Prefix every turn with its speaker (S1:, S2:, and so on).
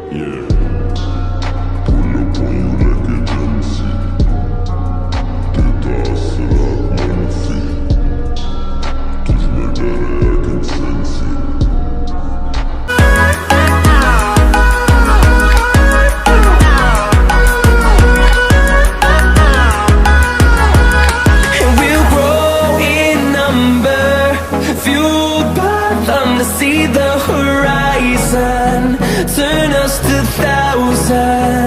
S1: Yeah. Pull up on you like agency. Data salat manfi. Tujhme dare I can sense it.
S2: See the horizon, turn us to thousands.